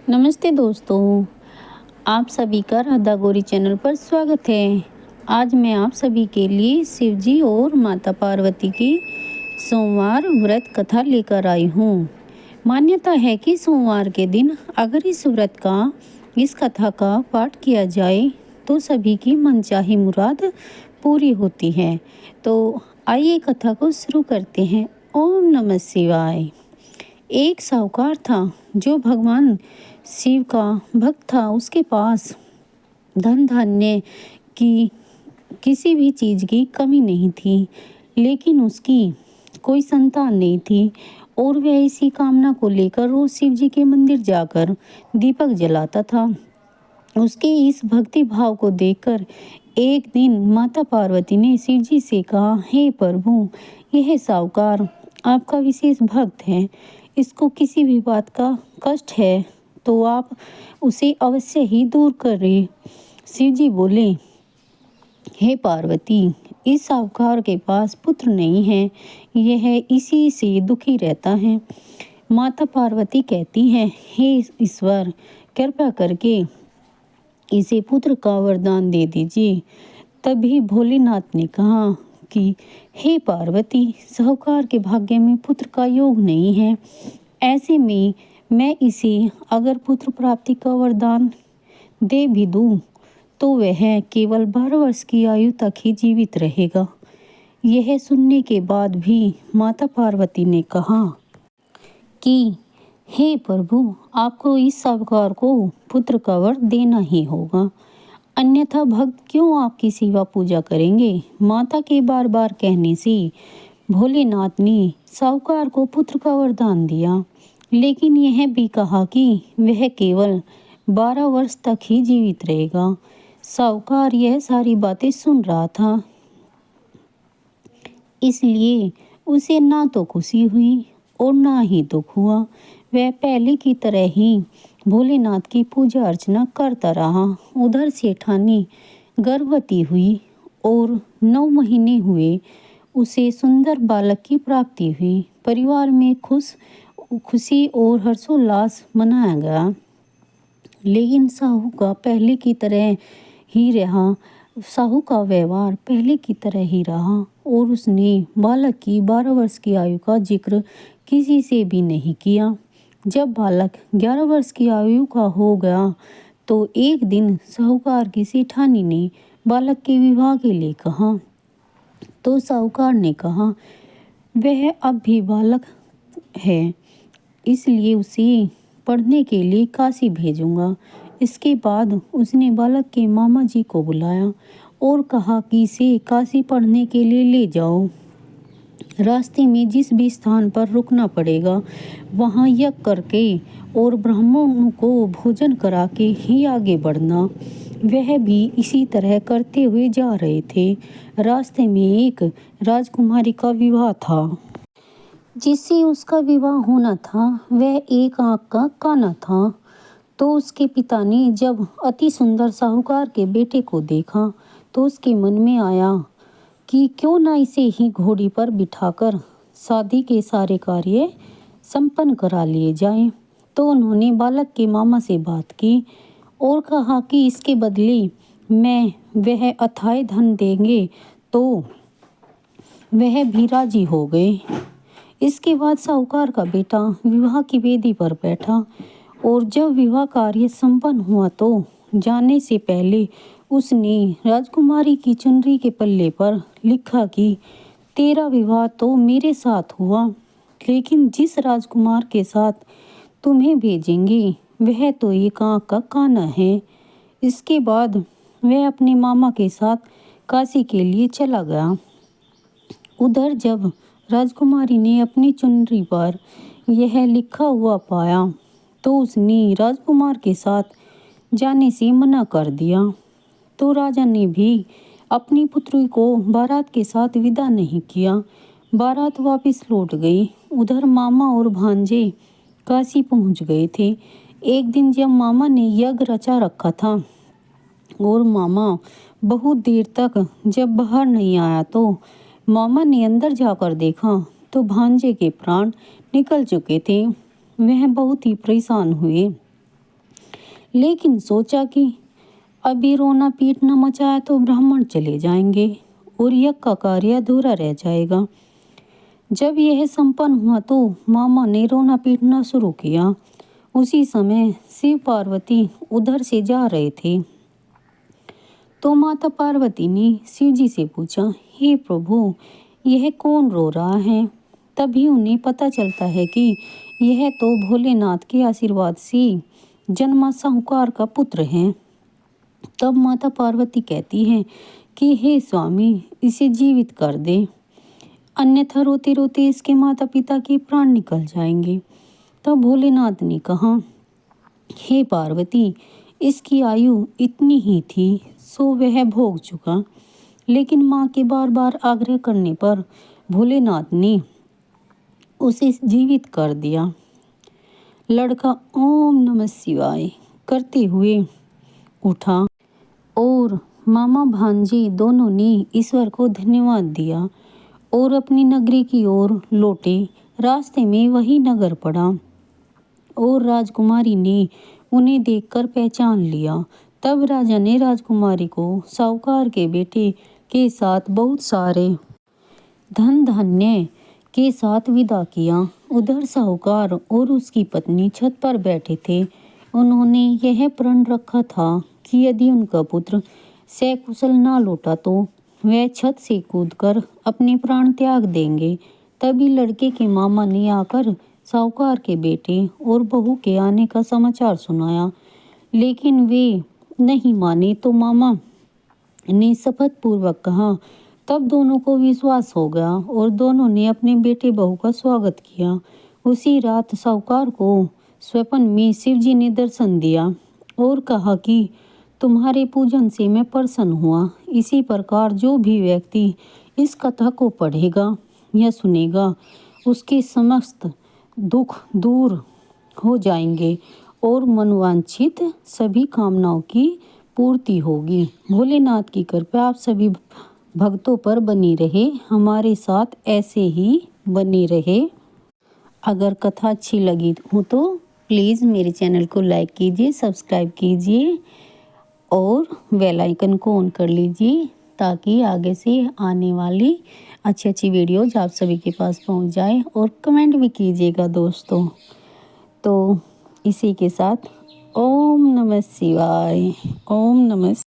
नमस्ते दोस्तों, आप सभी का राधा गौरी चैनल पर स्वागत है। आज मैं आप सभी के लिए शिव जी और माता पार्वती की सोमवार व्रत कथा लेकर आई हूँ। मान्यता है कि सोमवार के दिन अगर इस कथा का पाठ किया जाए तो सभी की मनचाही मुराद पूरी होती है। तो आइए कथा को शुरू करते हैं। ओम नमः शिवाय। एक साहूकार था जो भगवान शिव का भक्त था। उसके पास धन धान्य की किसी भी चीज़ की कमी नहीं थी, लेकिन उसकी कोई संतान नहीं थी और वह इसी कामना को लेकर रोज शिव जी के मंदिर जाकर दीपक जलाता था। उसके इस भक्ति भाव को देखकर एक दिन माता पार्वती ने शिव जी से कहा, हे प्रभु, यह साहूकार आपका विशेष भक्त है। इसको किसी भी बात का कष्ट है तो आप उसे अवश्य ही दूर करें। शिव जी बोले, हे पार्वती, इस साहूकार के पास पुत्र नहीं है, यह इसी से दुखी रहता है। माता पार्वती कहती है, हे ईश्वर, कृपा करके इसे पुत्र का वरदान दे दीजिए। तभी भोलेनाथ ने कहा कि हे पार्वती, साहूकार के भाग्य में पुत्र का योग नहीं है। ऐसे में मैं इसे अगर पुत्र प्राप्ति का वरदान दे भी दूं तो वह केवल 12 वर्ष की आयु तक ही जीवित रहेगा। यह सुनने के बाद भी माता पार्वती ने कहा कि हे प्रभु, आपको इस साहूकार को पुत्र का वर देना ही होगा, अन्यथा भक्त क्यों आपकी सेवा पूजा करेंगे। माता के बार बार कहने से भोलेनाथ ने साहूकार को पुत्र का वरदान दिया, लेकिन यह भी कहा कि वह केवल 12 वर्ष तक ही जीवित रहेगा। साहूकार यह सारी बातें सुन रहा था, इसलिए उसे ना तो खुशी हुई और ना ही दुख हुआ। वह पहले की तरह ही भोलेनाथ की पूजा अर्चना करता रहा। उधर सेठानी गर्भवती हुई और 9 महीने हुए उसे सुंदर बालक की प्राप्ति हुई। परिवार में खुशी और हर्षोल्लास मनाया गया, लेकिन साहू का व्यवहार पहले की तरह ही रहा और उसने बालक की 12 वर्ष की आयु का जिक्र किसी से भी नहीं किया। जब बालक 11 वर्ष की आयु का हो गया तो एक दिन साहूकार की सेठानी ने बालक के विवाह के लिए कहा, तो साहूकार ने कहा, वह अब भी बालक है, इसलिए उसे पढ़ने के लिए काशी भेजूंगा। इसके बाद उसने बालक के मामा जी को बुलाया और कहा कि इसे काशी पढ़ने के लिए ले जाओ। रास्ते में जिस भी स्थान पर रुकना पड़ेगा वहां यज्ञ करके और ब्राह्मणों को भोजन करा के ही आगे बढ़ना। वह भी इसी तरह करते हुए जा रहे थे। रास्ते में एक राजकुमारी का विवाह था। जिससे उसका विवाह होना था वह एक आंख का काना था। तो उसके पिता ने जब अति सुंदर साहूकार के बेटे को देखा तो उसके मन में आया कि क्यों ना इसे ही घोड़ी पर बिठाकर शादी के सारे कार्य संपन्न करा लिए जाएं। तो उन्होंने बालक के मामा से बात की और कहा कि इसके बदले मैं वह अथाह धन देंगे। तो वह भी राजी हो गए। इसके बाद साहूकार का बेटा विवाह की वेदी पर बैठा और जब विवाह कार्य संपन्न हुआ तो जाने से पहले उसने राजकुमारी की चुनरी के पल्ले पर लिखा कि तेरा विवाह तो मेरे साथ हुआ, लेकिन जिस राजकुमार के साथ तुम्हें भेजेंगे वह तो एक आंख का काना है। इसके बाद वह अपने मामा के साथ काशी के लिए चला गया। उधर जब राजकुमारी ने अपनी चुनरी पर यह लिखा हुआ पाया तो उसने राजकुमार के साथ जाने से मना कर दिया। तो राजा ने भी अपनी पुत्री को बारात के साथ विदा नहीं किया। बारात वापस लौट गई। उधर मामा और भांजे काशी पहुंच गए थे। एक दिन जब मामा ने यज्ञ रचा रखा था और मामा बहुत देर तक जब बाहर नहीं आया तो मामा ने अंदर जाकर देखा तो भांजे के प्राण निकल चुके थे। वह बहुत ही परेशान हुए। लेकिन सोचा कि अभी रोना पीटना मचाया तो ब्राह्मण चले जाएंगे और यज्ञ का कार्य अधूरा रह जाएगा। जब यह संपन्न हुआ तो मामा ने रोना पीटना शुरू किया। उसी समय शिव पार्वती उधर से जा रहे थे तो माता पार्वती ने शिव जी से पूछा, हे प्रभु, यह कौन रो रहा है? तभी उन्हें पता चलता है कि यह तो भोलेनाथ के आशीर्वाद से जन्मा साहूकार का पुत्र है। तब माता पार्वती कहती है कि हे स्वामी, इसे जीवित कर दे, अन्यथा रोते रोते इसके माता पिता के प्राण निकल जाएंगे। तब भोलेनाथ ने कहा, हे पार्वती, इसकी आयु इतनी ही थी सो वह भोग चुका। लेकिन माँ के बार बार आग्रह करने पर भोलेनाथ ने उसे जीवित कर दिया। लड़का ओम नमः शिवाय करते हुए उठा और मामा भांजे दोनों ने ईश्वर को धन्यवाद दिया और अपनी नगरी की ओर लौटे। रास्ते में वही नगर पड़ा और राजकुमारी ने उन्हें देखकर पहचान लिया। तब राजा ने राजकुमारी को साहूकार के बेटे के साथ बहुत सारे धन धान्य के साथ विदा किया। उधर साहूकार और उसकी पत्नी छत पर बैठे थे। उन्होंने यह प्रण रखा था कि यदि उनका पुत्र सकुशल ना लौटा तो वह छत से कूदकर अपने प्राण त्याग देंगे। तभी लड़के के मामा ने आकर साहूकार के बेटे और बहू के आने का समाचार सुनाया, लेकिन वे नहीं माने तो मामा ने शपथ पूर्वक कहा। तब दोनों को विश्वास हो गया और दोनों ने अपने बेटे बहू का स्वागत किया। उसी रात साहूकार को स्वप्न में शिवजी ने दर्शन दिया और कहा कि तुम्हारे पूजन से मैं प्रसन्न हुआ। इसी प्रकार जो भी व्यक्ति इस कथा को पढ़ेगा या सुनेगा उसके समस्त दुख दूर हो जाएंगे और मनोवांछित सभी कामनाओं की पूर्ति होगी। भोलेनाथ की कृपा आप सभी भक्तों पर बनी रहे, हमारे साथ ऐसे ही बनी रहे। अगर कथा अच्छी लगी हो तो प्लीज़ मेरे चैनल को लाइक कीजिए, सब्सक्राइब कीजिए और बेल आइकन को ऑन कर लीजिए ताकि आगे से आने वाली अच्छी अच्छी वीडियोज आप सभी के पास पहुंच जाए। और कमेंट भी कीजिएगा दोस्तों। तो इसी के साथ ओम नमः शिवाय। ओम नमः